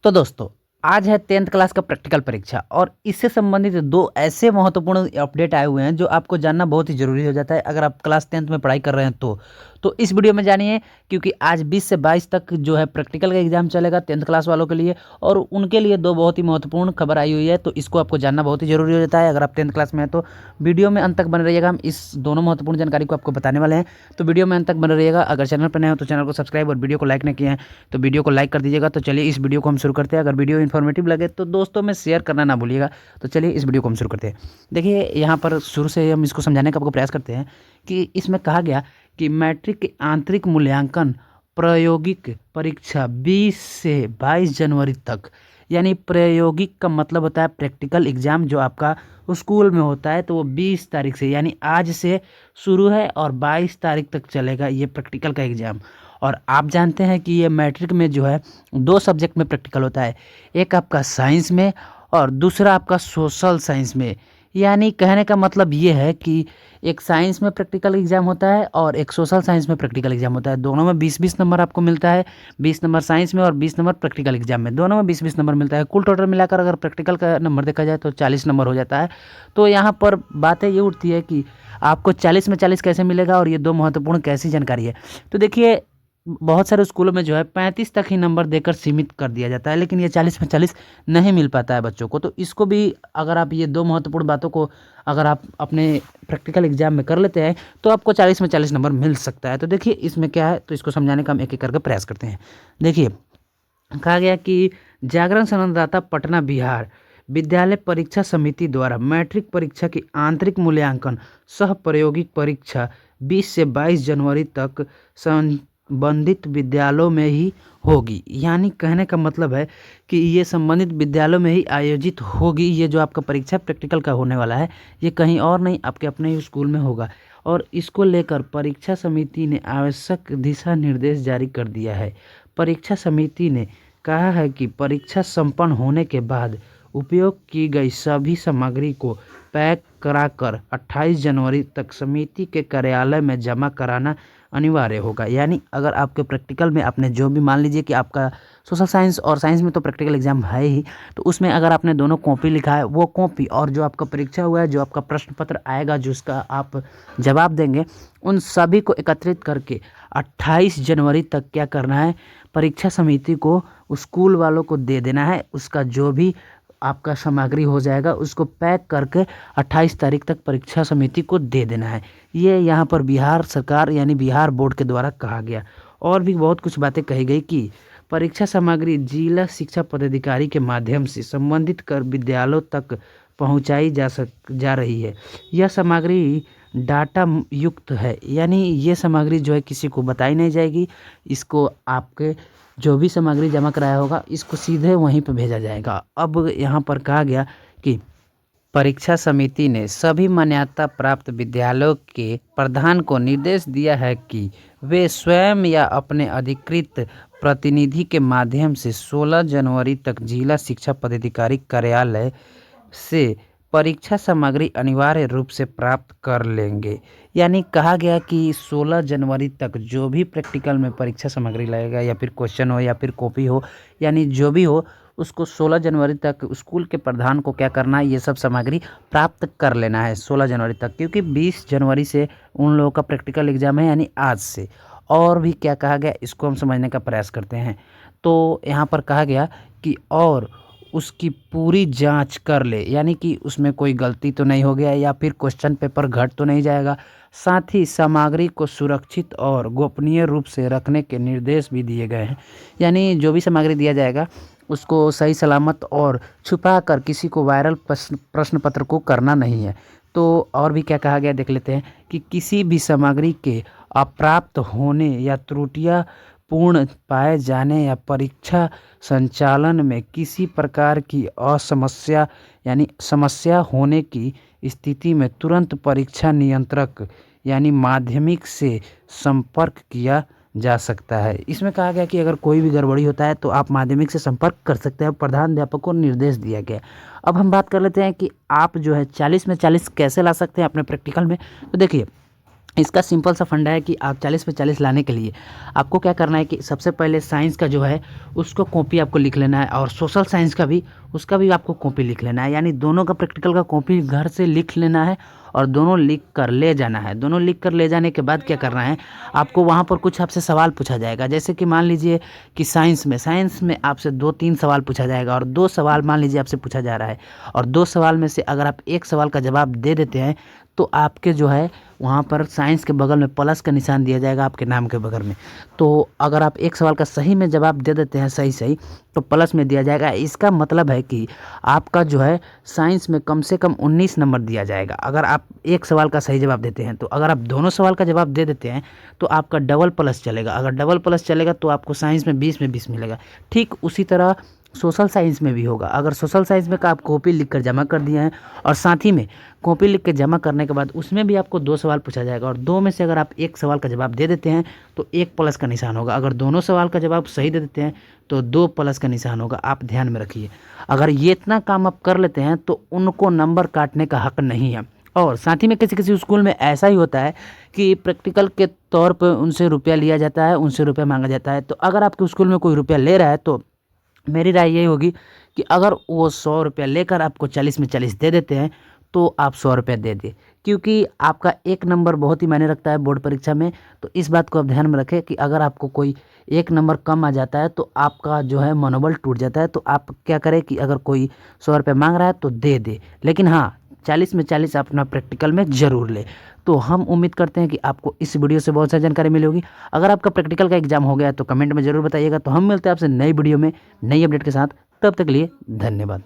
तो दोस्तों, आज है 10th क्लास का प्रैक्टिकल परीक्षा और इससे संबंधित दो ऐसे महत्वपूर्ण अपडेट आए हुए हैं जो आपको जानना बहुत ही ज़रूरी हो जाता है अगर आप क्लास 10th में पढ़ाई कर रहे हैं तो इस वीडियो में जानिए। क्योंकि आज 20 से 22 तक जो है प्रैक्टिकल का एग्जाम चलेगा 10th क्लास वालों के लिए और उनके लिए दो बहुत ही महत्वपूर्ण खबर आई हुई है, तो इसको आपको जानना बहुत ही ज़रूरी हो जाता है अगर आप 10th क्लास में हैं। तो वीडियो में अंत तक बने रहिएगा, हम इस दोनों महत्वपूर्ण जानकारी को आपको बताने वाले हैं, तो वीडियो में अंत तक बने रहिएगा। अगर चैनल पर नए हो तो चैनल को सब्सक्राइब और वीडियो को लाइक नहीं किए हैं तो वीडियो को लाइक कर दीजिएगा। तो चलिए इस वीडियो को हम शुरू करते हैं। अगर वीडियो इन्फॉर्मेटिव लगे तो दोस्तों में शेयर करना ना भूलिएगा। तो चलिए इस वीडियो को हम शुरू करते हैं। देखिए, यहाँ पर शुरू से हम इसको समझाने का आपको प्रयास करते हैं कि इसमें कहा गया कि मैट्रिक के आंतरिक मूल्यांकन प्रायोगिक परीक्षा 20 से 22 जनवरी तक, यानी प्रायोगिक का मतलब होता है प्रैक्टिकल एग्ज़ाम जो आपका स्कूल में होता है, तो वो 20 तारीख से यानी आज से शुरू है और 22 तारीख तक चलेगा ये प्रैक्टिकल का एग्ज़ाम। और आप जानते हैं कि ये मैट्रिक में जो है दो सब्जेक्ट में प्रैक्टिकल होता है, एक आपका साइंस में और दूसरा आपका सोशल साइंस में। यानी कहने का मतलब ये है कि एक साइंस में प्रैक्टिकल एग्जाम होता है और एक सोशल साइंस में प्रैक्टिकल एग्जाम होता है। दोनों में 20-20 नंबर आपको मिलता है, 20 नंबर साइंस में और 20 नंबर प्रैक्टिकल एग्जाम में, दोनों में 20-20 नंबर मिलता है। कुल टोटल मिलाकर अगर प्रैक्टिकल का नंबर देखा जाए तो 40 नंबर हो जाता है। तो यहाँ पर बातें ये उठती है कि आपको 40 में 40 कैसे मिलेगा और ये दो महत्वपूर्ण कैसी जानकारी है। तो देखिए, बहुत सारे स्कूलों में जो है 35 तक ही नंबर देकर सीमित कर दिया जाता है, लेकिन ये 40 में 40 नहीं मिल पाता है बच्चों को। तो इसको भी अगर आप ये दो महत्वपूर्ण बातों को अगर आप अपने प्रैक्टिकल एग्जाम में कर लेते हैं तो आपको 40 में 40 नंबर मिल सकता है। तो देखिए इसमें क्या है, तो इसको समझाने का हम एक एक करके प्रयास करते हैं। देखिए, कहा गया कि जागरण संवाददाता पटना बिहार विद्यालय परीक्षा समिति द्वारा मैट्रिक परीक्षा की आंतरिक मूल्यांकन सह प्रायोगिक परीक्षा 20 से 22 जनवरी तक संबंधित विद्यालयों में ही होगी। यानी कहने का मतलब है कि ये संबंधित विद्यालयों में ही आयोजित होगी। ये जो आपका परीक्षा प्रैक्टिकल का होने वाला है ये कहीं और नहीं, आपके अपने ही स्कूल में होगा। और इसको लेकर परीक्षा समिति ने आवश्यक दिशा निर्देश जारी कर दिया है। परीक्षा समिति ने कहा है कि परीक्षा संपन्न होने के बाद उपयोग की गई सभी सामग्री को पैक कराकर 28 जनवरी तक समिति के कार्यालय में जमा कराना अनिवार्य होगा। यानी अगर आपके प्रैक्टिकल में आपने जो भी, मान लीजिए कि आपका सोशल साइंस और साइंस में तो प्रैक्टिकल एग्जाम है ही, तो उसमें अगर आपने दोनों कॉपी लिखा है, वो कॉपी और जो आपका परीक्षा हुआ है, जो आपका प्रश्न पत्र आएगा, जो उसका आप जवाब देंगे, उन सभी को एकत्रित करके 28 जनवरी तक क्या करना है, परीक्षा समिति को स्कूल वालों को दे देना है। उसका जो भी आपका सामग्री हो जाएगा उसको पैक करके 28 तारीख तक परीक्षा समिति को दे देना है। ये यहाँ पर बिहार सरकार यानी बिहार बोर्ड के द्वारा कहा गया। और भी बहुत कुछ बातें कही गई कि परीक्षा सामग्री जिला शिक्षा पदाधिकारी के माध्यम से संबंधित कर विद्यालयों तक पहुँचाई जा रही है। यह सामग्री डाटा युक्त है, यानी ये सामग्री जो है किसी को बताई नहीं जाएगी। इसको आपके जो भी सामग्री जमा कराया होगा इसको सीधे वहीं पर भेजा जाएगा। अब यहाँ पर कहा गया कि परीक्षा समिति ने सभी मान्यता प्राप्त विद्यालयों के प्रधान को निर्देश दिया है कि वे स्वयं या अपने अधिकृत प्रतिनिधि के माध्यम से 16 जनवरी तक जिला शिक्षा पदाधिकारी कार्यालय से परीक्षा सामग्री अनिवार्य रूप से प्राप्त कर लेंगे। यानी कहा गया कि 16 जनवरी तक जो भी प्रैक्टिकल में परीक्षा सामग्री लगेगा, या फिर क्वेश्चन हो या फिर कॉपी हो, यानी जो भी हो, उसको 16 जनवरी तक स्कूल के प्रधान को क्या करना है, ये सब सामग्री प्राप्त कर लेना है 16 जनवरी तक। क्योंकि 20 जनवरी से उन लोगों का प्रैक्टिकल एग्जाम है, यानी आज से। और भी क्या कहा गया, इसको हम समझने का प्रयास करते हैं। तो यहाँ पर कहा गया कि और उसकी पूरी जांच कर ले, यानी कि उसमें कोई गलती तो नहीं हो गया या फिर क्वेश्चन पेपर घट तो नहीं जाएगा। साथ ही सामग्री को सुरक्षित और गोपनीय रूप से रखने के निर्देश भी दिए गए हैं। यानी जो भी सामग्री दिया जाएगा उसको सही सलामत और छुपा कर किसी को वायरल प्रश्न पत्र को करना नहीं है। तो और भी क्या कहा गया देख लेते हैं कि किसी भी सामग्री के अप्राप्त होने या त्रुटियां पूर्ण पाए जाने या परीक्षा संचालन में किसी प्रकार की असमस्या यानी समस्या होने की स्थिति में तुरंत परीक्षा नियंत्रक यानी माध्यमिक से संपर्क किया जा सकता है। इसमें कहा गया कि अगर कोई भी गड़बड़ी होता है तो आप माध्यमिक से संपर्क कर सकते हैं, प्रधान अध्यापक को निर्देश दिया गया। अब हम बात कर लेते हैं कि आप जो है 40 में 40 कैसे ला सकते हैं अपने प्रैक्टिकल में। तो देखिए, इसका सिंपल सा फंडा है कि आप 40 पे 40 लाने के लिए आपको क्या करना है कि सबसे पहले साइंस का जो है उसको कॉपी आपको लिख लेना है, और सोशल साइंस का भी उसका भी आपको कॉपी लिख लेना है। यानी दोनों का प्रैक्टिकल का कॉपी घर से लिख लेना है और दोनों लिख कर ले जाना है। दोनों लिख कर ले जाने के बाद क्या करना है, आपको वहाँ पर कुछ आपसे सवाल पूछा जाएगा। जैसे कि मान लीजिए कि साइंस में आपसे 2-3 सवाल पूछा जाएगा, और 2 सवाल मान लीजिए आपसे पूछा जा रहा है, और 2 सवाल में से अगर आप 1 सवाल का जवाब दे देते हैं तो आपके जो है वहाँ पर साइंस के बगल में प्लस का निशान दिया जाएगा आपके नाम के बगल में। तो अगर आप 1 सवाल का सही में जवाब दे देते हैं सही तो प्लस में दिया जाएगा। इसका मतलब है कि आपका जो है साइंस में कम से कम 19 नंबर दिया जाएगा अगर आप 1 सवाल का सही जवाब देते हैं। तो अगर आप दोनों सवाल का जवाब दे देते हैं तो आपका डबल प्लस चलेगा। अगर डबल प्लस चलेगा तो आपको साइंस में 20 मिलेगा। ठीक उसी तरह सोशल साइंस में भी होगा। अगर सोशल साइंस में का आप कॉपी लिख कर जमा कर दिए हैं, और साथ ही में कॉपी लिख के जमा करने के बाद उसमें भी आपको 2 सवाल पूछा जाएगा, और 2 में से अगर आप 1 सवाल का जवाब दे देते हैं तो 1 प्लस का निशान होगा। अगर दोनों सवाल का जवाब सही दे देते हैं तो 2 प्लस का निशान होगा। आप ध्यान में रखिए, अगर ये इतना काम आप कर लेते हैं तो उनको नंबर काटने का हक नहीं है। और साथ ही में किसी किसी स्कूल में ऐसा ही होता है कि प्रैक्टिकल के तौर पर उनसे रुपया लिया जाता है, उनसे रुपया मांगा जाता है। तो अगर आपके स्कूल में कोई रुपया ले रहा है तो मेरी राय यही होगी कि अगर वो 100 रुपया लेकर आपको 40 में 40 दे देते हैं तो आप 100 रुपया दे दें, क्योंकि आपका 1 नंबर बहुत ही मायने रखता है बोर्ड परीक्षा में। तो इस बात को आप ध्यान में रखें कि अगर आपको कोई 1 नंबर कम आ जाता है तो आपका जो है मनोबल टूट जाता है। तो आप क्या करें कि अगर कोई 100 रुपया मांग रहा है तो दे दे, लेकिन हाँ 40 में 40 आप अपना प्रैक्टिकल में ज़रूर ले। तो हम उम्मीद करते हैं कि आपको इस वीडियो से बहुत सारी जानकारी मिली होगी। अगर आपका प्रैक्टिकल का एग्जाम हो गया तो कमेंट में ज़रूर बताइएगा। तो हम मिलते हैं आपसे नई वीडियो में नई अपडेट के साथ, तब तक के लिए धन्यवाद।